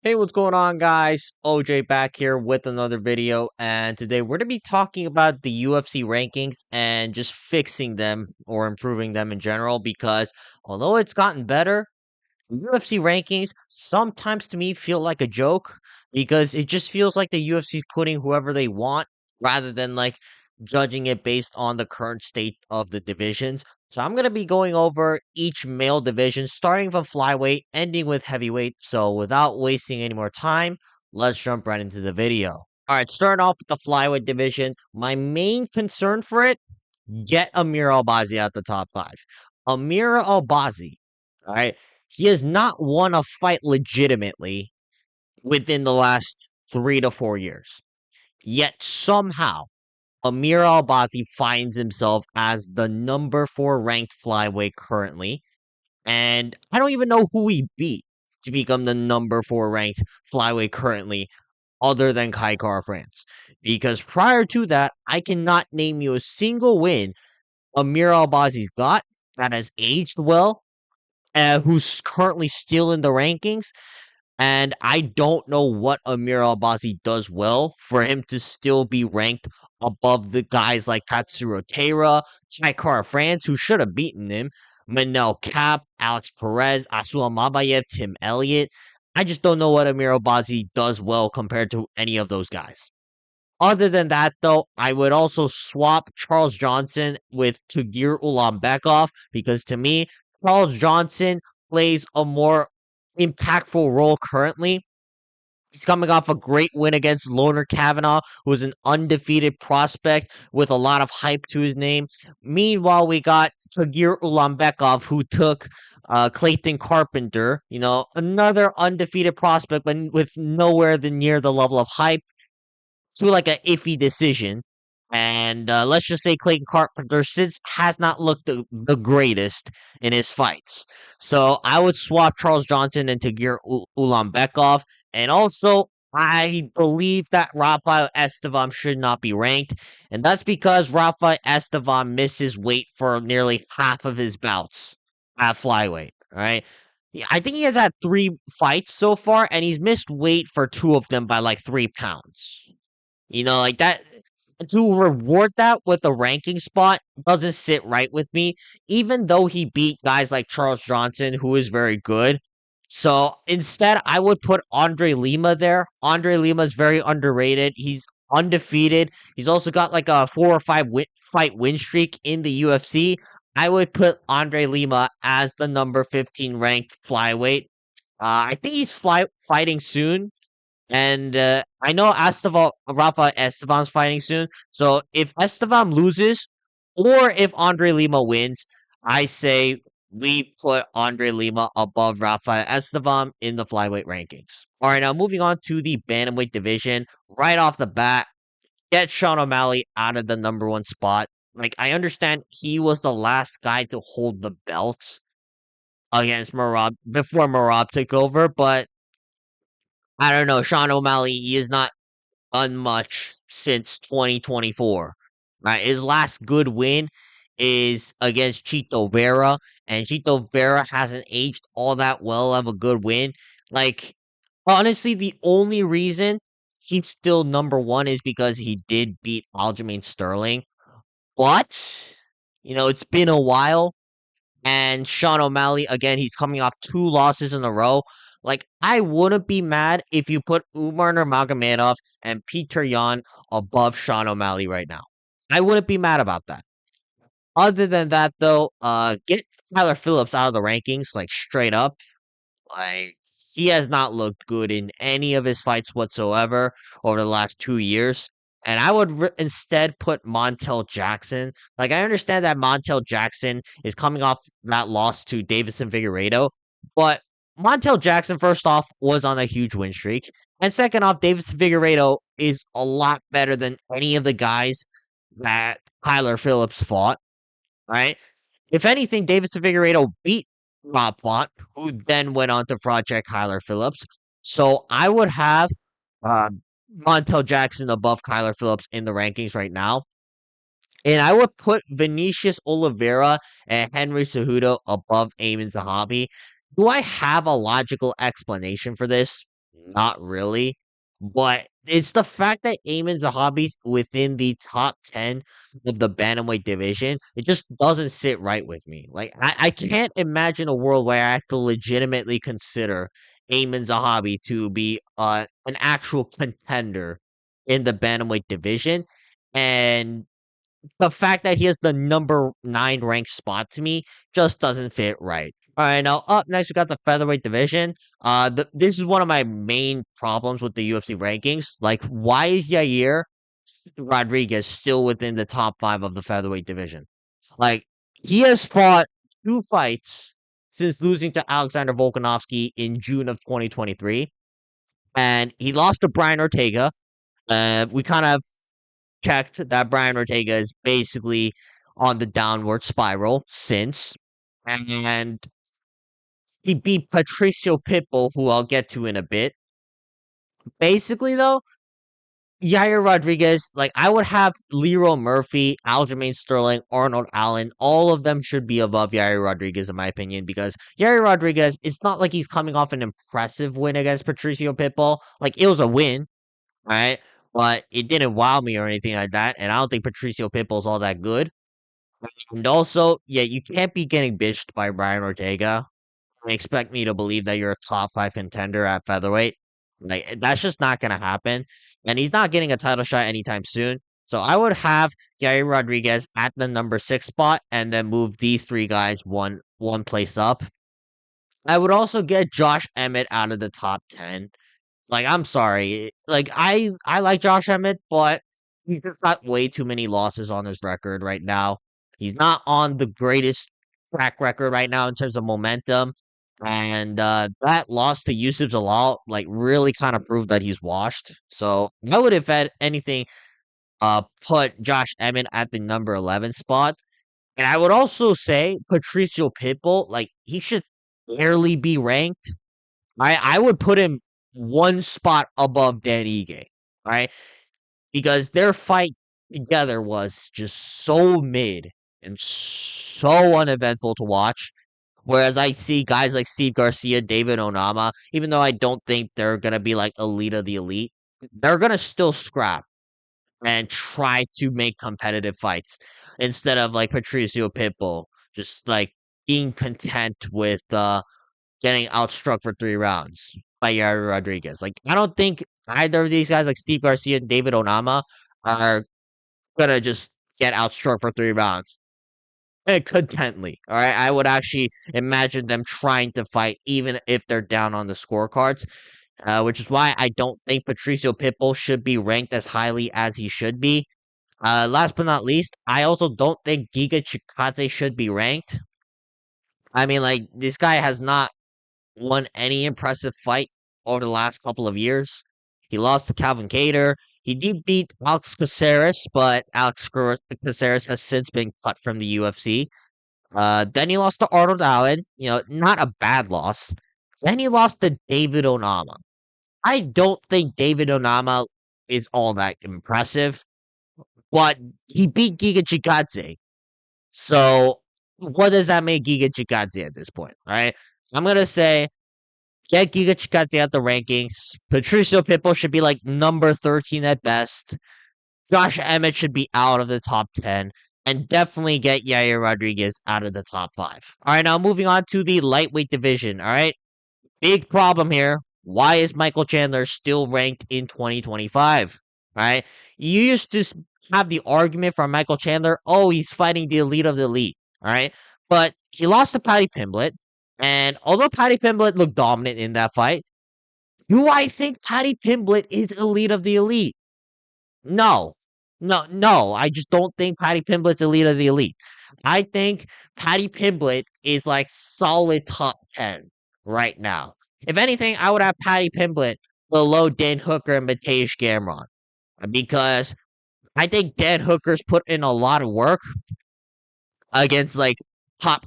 Hey, what's going on, guys? OJ back here with another video, and today we're going to be talking about the UFC rankings and just fixing them or improving them in general because although it's gotten better, UFC rankings sometimes to me feel like a joke because it just feels like the UFC is putting whoever they want rather than like judging it based on the current state of the divisions. So I'm going to be going over each male division starting from flyweight, ending with heavyweight. So without wasting any more time, let's jump right into the video. All right, starting off with the flyweight division, my main concern for it, get Amir Albazi out the top 5. Amir Albazi, all right? He has not won a fight legitimately within the last 3 to 4 years. Yet somehow, Amir Albazi finds himself as the number 4 ranked flyweight currently. And I don't even know who he beat to become the number 4 ranked flyweight currently, other than Kai Kara France. Because prior to that, I cannot name you a single win Amir Albazi's got that has aged well, who's currently still in the rankings. And I don't know what Amir Albazi does well for him to still be ranked above the guys like Tatsuro Taira, Chaikara France, who should have beaten him, Manel Cap, Alex Perez, Asul Mabayev, Tim Elliott. I just don't know what Amir Albazi does well compared to any of those guys. Other than that, though, I would also swap Charles Johnson with Tagir Ulanbekov because to me, Charles Johnson plays a more impactful role currently. He's coming off a great win against Loner Kavanaugh, who is an undefeated prospect with a lot of hype to his name. Meanwhile, we got Tagir Ulanbekov, who took Clayton Carpenter, another undefeated prospect, but with nowhere near the level of hype to like an iffy decision. And let's just say Clayton Carpenter since has not looked the greatest in his fights. So I would swap Charles Johnson and Tagir Ulanbekov. And also, I believe that Rafael Estevam should not be ranked. And that's because Rafael Estevam misses weight for nearly half of his bouts at flyweight. Right? I think he has had 3 fights so far, and he's missed weight for 2 of them by like 3 pounds. Like that to reward that with a ranking spot doesn't sit right with me, even though he beat guys like Charles Johnson, who is very good. So instead, I would put Andre Lima there. Andre Lima is very underrated. He's undefeated. He's also got like a 4 or 5 fight win streak in the UFC. I would put Andre Lima as the number 15 ranked flyweight. I think he's fighting soon. And I know Rafa Esteban's fighting soon. So if Esteban loses, or if Andre Lima wins, I say we put Andre Lima above Rafa Esteban in the flyweight rankings. All right, now moving on to the bantamweight division. Right off the bat, get Sean O'Malley out of the number 1 spot. Like I understand he was the last guy to hold the belt against Marab before Marab took over, but I don't know. Sean O'Malley, he has not done much since 2024. Right, his last good win is against Chito Vera, and Chito Vera hasn't aged all that well of a good win. Like, honestly, the only reason he's still number 1 is because he did beat Aljamain Sterling. But, it's been a while, and Sean O'Malley, again, he's coming off 2 losses in a row. Like, I wouldn't be mad if you put Umar Nurmagomedov and Peter Yan above Sean O'Malley right now. I wouldn't be mad about that. Other than that, though, get Tyler Phillips out of the rankings, like straight up. Like he has not looked good in any of his fights whatsoever over the last 2 years. And I would instead put Montel Jackson. Like I understand that Montel Jackson is coming off that loss to Davison Figueiredo, but Montel Jackson, first off, was on a huge win streak, and second off, Davison Figueiredo is a lot better than any of the guys that Tyler Phillips fought. Right? If anything, Davison Figueiredo beat Rob Font, who then went on to project Kyler Phillips. So I would have uh, Montel Jackson above Kyler Phillips in the rankings right now. And I would put Vinicius Oliveira and Henry Cejudo above Eamon Zahabi. Do I have a logical explanation for this? Not really. But it's the fact that Ayman Zahabi's within the top 10 of the Bantamweight division. It just doesn't sit right with me. Like, I can't imagine a world where I have to legitimately consider Ayman Zahabi to be an actual contender in the Bantamweight division. And the fact that he has the number 9 ranked spot to me just doesn't fit right. All right, now up next we got the featherweight division. This is one of my main problems with the UFC rankings. Like, why is Yair Rodriguez still within the top 5 of the featherweight division? Like, he has fought 2 fights since losing to Alexander Volkanovski in June of 2023, and he lost to Brian Ortega. We kind of checked that Brian Ortega is basically on the downward spiral since. And he beat Patricio Pitbull, who I'll get to in a bit. Basically, though, Yair Rodriguez, like, I would have Leroy Murphy, Aljamain Sterling, Arnold Allen. All of them should be above Yair Rodriguez, in my opinion, because Yair Rodriguez, it's not like he's coming off an impressive win against Patricio Pitbull. Like, it was a win, right? But it didn't wow me or anything like that. And I don't think Patricio Pitbull's all that good. And also, yeah, you can't be getting bitched by Brian Ortega and expect me to believe that you're a top 5 contender at featherweight. Like, that's just not gonna happen. And he's not getting a title shot anytime soon. So I would have Gary Rodriguez at the number 6 spot and then move these 3 guys one place up. I would also get Josh Emmett out of the top 10. Like, I'm sorry. Like, I like Josh Emmett, but he's just got way too many losses on his record right now. He's not on the greatest track record right now in terms of momentum. And that loss to Yusuf Zalal like really kind of proved that he's washed. So I would, if at anything, put Josh Emmett at the number 11 spot. And I would also say Patricio Pitbull, like, he should barely be ranked. I would put him one spot above Dan Ige, right? Because their fight together was just so mid and so uneventful to watch. Whereas I see guys like Steve Garcia, David Onama, even though I don't think they're gonna be like elite of the elite, they're gonna still scrap and try to make competitive fights instead of like Patricio Pitbull, just like being content with getting outstruck for 3 rounds by Yair Rodriguez. Like, I don't think either of these guys, like Steve Garcia and David Onama, are gonna just get outstruck for 3 rounds. Contently. All right. I would actually imagine them trying to fight even if they're down on the scorecards. Which is why I don't think Patricio Pitbull should be ranked as highly as he should be. Last but not least, I also don't think Giga Chikadze should be ranked. I mean, like, this guy has not won any impressive fight over the last couple of years. He lost to Calvin Kattar. He did beat Alex Caceres, but Caceres has since been cut from the UFC. Then he lost to Arnold Allen. You know, not a bad loss. Then he lost to David Onama. I don't think David Onama is all that impressive, but he beat Giga Chikadze. So what does that make Giga Chikadze at this point? All right. I'm gonna say get Giga Chikadze out the rankings. Patricio Pitbull should be like number 13 at best. Josh Emmett should be out of the top 10. And definitely get Yair Rodriguez out of the top 5. All right, now moving on to the lightweight division. All right. Big problem here. Why is Michael Chandler still ranked in 2025? Right? You used to have the argument from Michael Chandler, oh, he's fighting the elite of the elite. All right. But he lost to Paddy Pimblett. And although Paddy Pimblett looked dominant in that fight, do I think Paddy Pimblett is elite of the elite? No. No, no. I just don't think Paddy Pimblett's elite of the elite. I think Paddy Pimblett is like solid top 10 right now. If anything, I would have Paddy Pimblett below Dan Hooker and Mateusz Gamrot. Because I think Dan Hooker's put in a lot of work against like top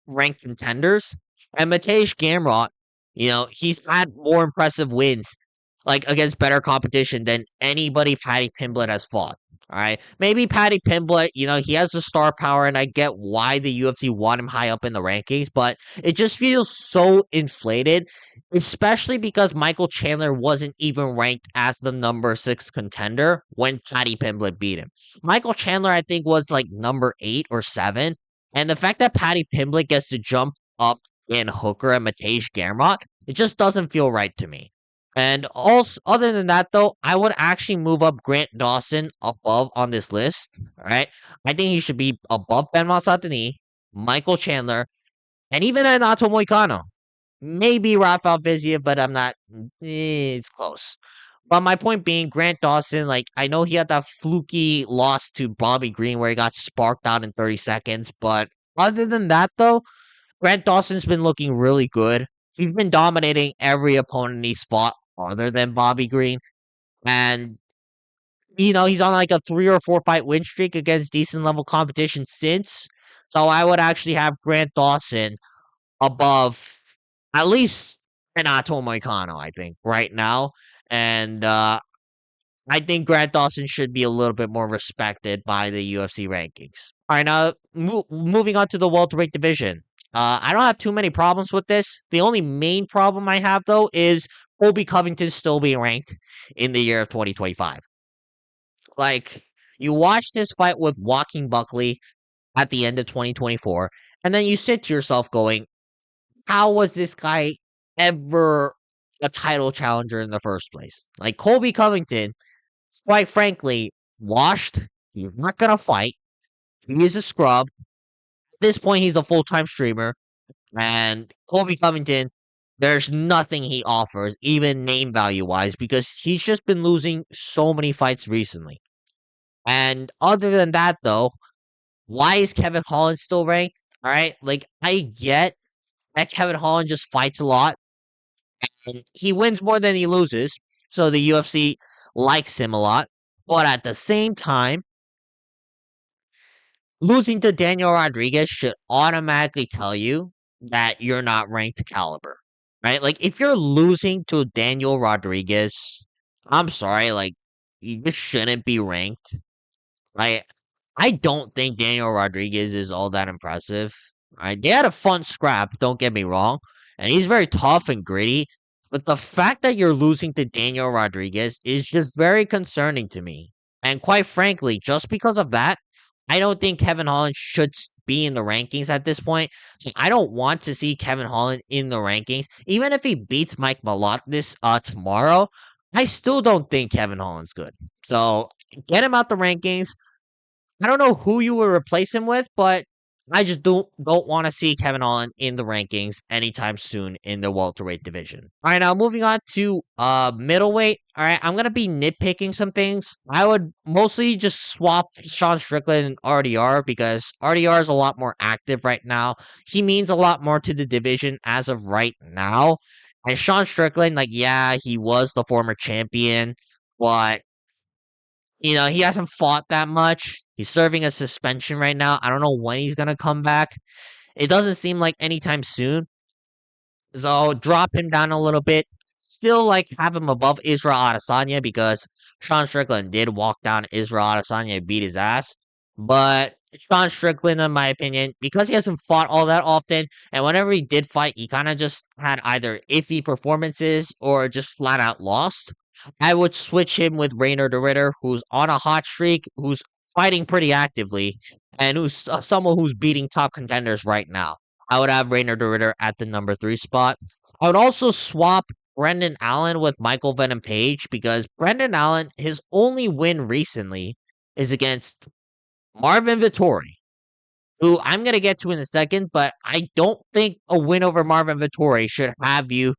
ranked contenders. And Mateusz Gamrot, you know, he's had more impressive wins like against better competition than anybody Paddy Pimblett has fought. All right. Maybe Paddy Pimblett, he has the star power, and I get why the UFC want him high up in the rankings, but it just feels so inflated, especially because Michael Chandler wasn't even ranked as the number 6 contender when Paddy Pimblett beat him. Michael Chandler, I think, was like number 8 or 7. And the fact that Paddy Pimblett gets to jump up in Hooker and Matej Gamrot, it just doesn't feel right to me. And also, other than that, though, I would actually move up Grant Dawson above on this list. All right, I think he should be above Benoit Saint-Denis, Michael Chandler, and even Renato Moicano. Maybe Rafael Vizia, but I'm not. It's close. But my point being, Grant Dawson, like I know he had that fluky loss to Bobby Green where he got sparked out in 30 seconds, but other than that, though, Grant Dawson's been looking really good. He's been dominating every opponent he's fought other than Bobby Green. And, he's on like a 3 or 4 fight win streak against decent level competition since. So I would actually have Grant Dawson above at least Renato Moicano, I think, right now. And I think Grant Dawson should be a little bit more respected by the UFC rankings. All right, now moving on to the welterweight division. I don't have too many problems with this. The only main problem I have though is Colby Covington still being ranked in the year of 2025. Like you watched his fight with Joaquin Buckley at the end of 2024, and then you sit to yourself going, "How was this guy ever a title challenger in the first place?" Like Colby Covington, quite frankly, washed. He's not gonna fight. He is a scrub. At this point, he's a full-time streamer. And Colby Covington, there's nothing he offers, even name value wise, because he's just been losing so many fights recently. And other than that, though, why is Kevin Holland still ranked? All right, like I get that Kevin Holland just fights a lot and he wins more than he loses, so the UFC likes him a lot. But at the same time, losing to Daniel Rodriguez should automatically tell you that you're not ranked caliber, right? Like if you're losing to Daniel Rodriguez, I'm sorry, like you just shouldn't be ranked. Like I don't think Daniel Rodriguez is all that impressive. Right? They had a fun scrap, don't get me wrong, and he's very tough and gritty. But the fact that you're losing to Daniel Rodriguez is just very concerning to me. And quite frankly, just because of that, I don't think Kevin Holland should be in the rankings at this point. So I don't want to see Kevin Holland in the rankings. Even if he beats Mike Malott this tomorrow, I still don't think Kevin Holland's good. So get him out the rankings. I don't know who you would replace him with, but I just don't want to see Kevin Holland in the rankings anytime soon in the welterweight division. All right, now moving on to middleweight. All right, I'm gonna be nitpicking some things. I would mostly just swap Sean Strickland and RDR because RDR is a lot more active right now. He means a lot more to the division as of right now. And Sean Strickland, like, yeah, he was the former champion, but he hasn't fought that much. He's serving a suspension right now. I don't know when he's gonna come back. It doesn't seem like anytime soon. So drop him down a little bit. Still like have him above Israel Adesanya because Sean Strickland did walk down Israel Adesanya and beat his ass. But Sean Strickland, in my opinion, because he hasn't fought all that often, and whenever he did fight, he kind of just had either iffy performances or just flat out lost. I would switch him with Rainer de Ritter, who's on a hot streak, who's fighting pretty actively, and who's someone who's beating top contenders right now. I would have Rainer de Ritter at the number 3 spot. I would also swap Brendan Allen with Michael Venom Page because Brendan Allen, his only win recently is against Marvin Vittori, who I'm going to get to in a second, but I don't think a win over Marvin Vittori should have you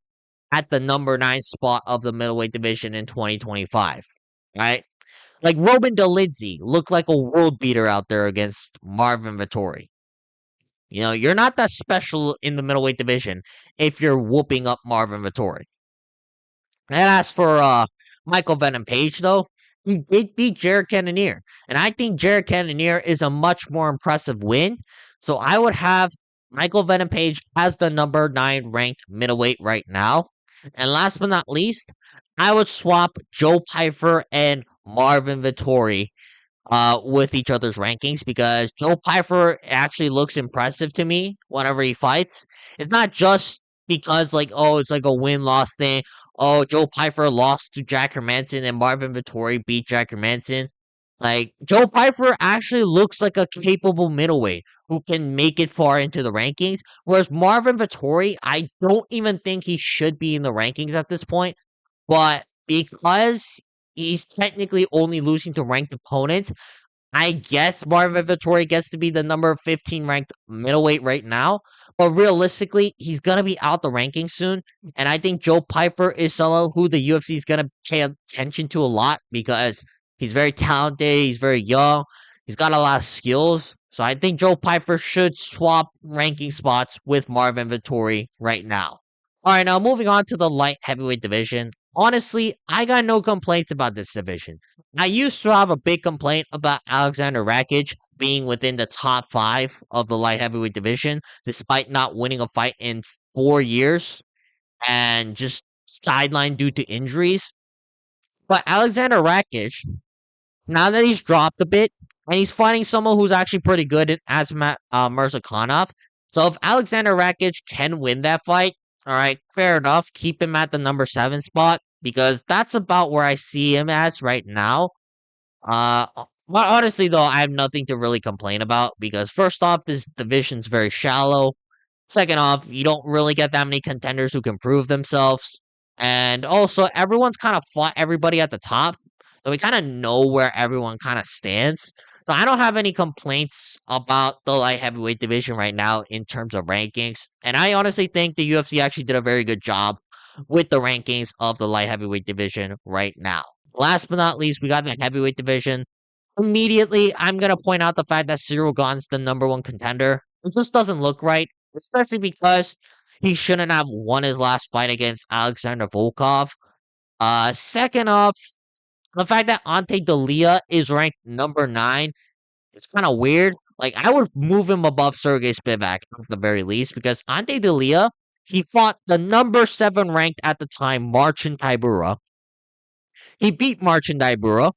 at the number 9 spot of the middleweight division in 2025, right? Like Robin DeLizzi looked like a world beater out there against Marvin Vittori. You're not that special in the middleweight division if you're whooping up Marvin Vittori. And as for Michael Venom Page, though, he did beat Jared Cannonier. And I think Jared Cannonier is a much more impressive win. So I would have Michael Venom Page as the number 9 ranked middleweight right now. And last but not least, I would swap Joe Pyfer and Marvin Vittori with each other's rankings because Joe Piper actually looks impressive to me whenever he fights. It's not just because like oh it's like a win loss thing. Oh, Joe Piper lost to Jack Hermanson and Marvin Vettori beat Jack Hermanson. Like Joe Piper actually looks like a capable middleweight who can make it far into the rankings. Whereas Marvin Vettori, I don't even think he should be in the rankings at this point. But because he's technically only losing to ranked opponents, I guess Marvin Vettori gets to be the number 15 ranked middleweight right now. But realistically, he's going to be out the rankings soon. And I think Joe Piper is someone who the UFC is going to pay attention to a lot because he's very talented. He's very young. He's got a lot of skills. So I think Joe Piper should swap ranking spots with Marvin Vettori right now. All right, now moving on to the light heavyweight division. Honestly, I got no complaints about this division. I used to have a big complaint about Alexander Rakic being within the top 5 of the light heavyweight division, despite not winning a fight in 4 years and just sidelined due to injuries. But Alexander Rakic, now that he's dropped a bit, and he's fighting someone who's actually pretty good in Asmat Mirzakhanov. So if Alexander Rakic can win that fight, all right, fair enough. Keep him at the number 7 spot because that's about where I see him as right now. But honestly, though, I have nothing to really complain about because first off, this division's very shallow. Second off, you don't really get that many contenders who can prove themselves. And also, everyone's kind of fought everybody at the top. So we kind of know where everyone kind of stands. So I don't have any complaints about the light heavyweight division right now in terms of rankings. And I honestly think the UFC actually did a very good job with the rankings of the light heavyweight division right now. Last but not least, we got the heavyweight division. Immediately, I'm gonna point out the fact that Cyril Gane's the number 1 contender. It just doesn't look right, especially because he shouldn't have won his last fight against Alexander Volkov. Second off, the fact that Ante Dalia is ranked number 9 is kind of weird. Like, I would move him above Sergey Spivak at the very least because Ante Dalia, he fought the number 7 ranked at the time, Marcin Tybura. He beat Marcin Tybura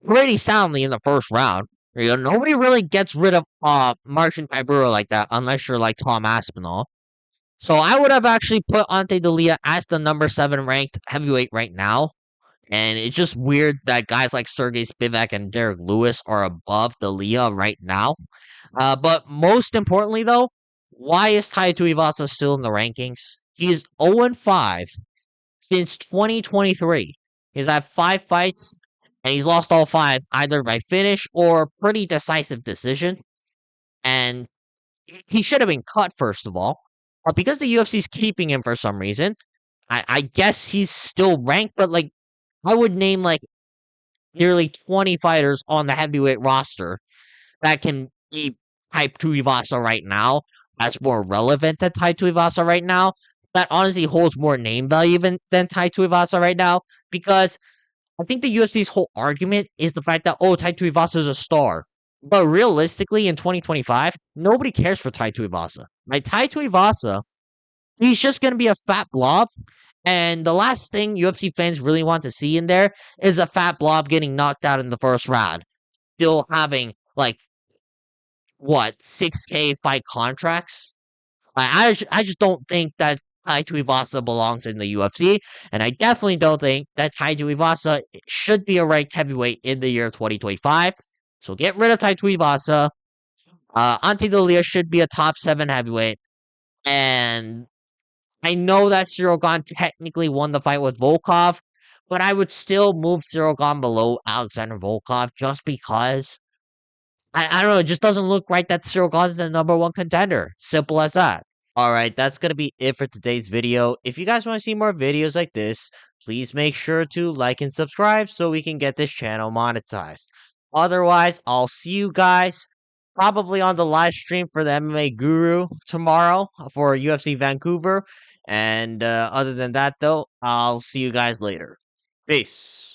pretty soundly in the first round. You know, nobody really gets rid of Marcin Tybura like that unless you're like Tom Aspinall. So I would have actually put Ante Dalia as the number 7 ranked heavyweight right now. And it's just weird that guys like Sergey Spivak and Derek Lewis are above Dalia right now. But most importantly, though, why is Tai Tuivasa still in the rankings? He's 0-5 since 2023. He's had 5 fights, and he's lost all 5 either by finish or pretty decisive decision. And he should have been cut, first of all. But because the UFC's keeping him for some reason, I guess he's still ranked, but like I would name like nearly 20 fighters on the heavyweight roster that can beat Tai Tuivasa right now as more relevant to Tai Tuivasa right now. That honestly holds more name value than Tai Tuivasa right now because I think the UFC's whole argument is the fact that, oh, Tai Tuivasa is a star. But realistically, in 2025, nobody cares for Tai Tuivasa. Like, Tai Tuivasa, he's just going to be a fat blob. And the last thing UFC fans really want to see in there is a fat blob getting knocked out in the first round. Still having, like, what, 6K fight contracts? I just don't think that Tai Tuivasa belongs in the UFC, and I definitely don't think that Tai Tuivasa should be a ranked heavyweight in the year 2025. So get rid of Tai Tuivasa. Ante Dalia should be a top 7 heavyweight, and I know that Cyril Gane technically won the fight with Volkov, but I would still move Cyril Gane below Alexander Volkov just because I don't know, it just doesn't look right that Cyril Gane is the number 1 contender. Simple as that. Alright, that's gonna be it for today's video. If you guys want to see more videos like this, please make sure to like and subscribe so we can get this channel monetized. Otherwise, I'll see you guys probably on the live stream for the MMA Guru tomorrow for UFC Vancouver. And other than that, though, I'll see you guys later. Peace.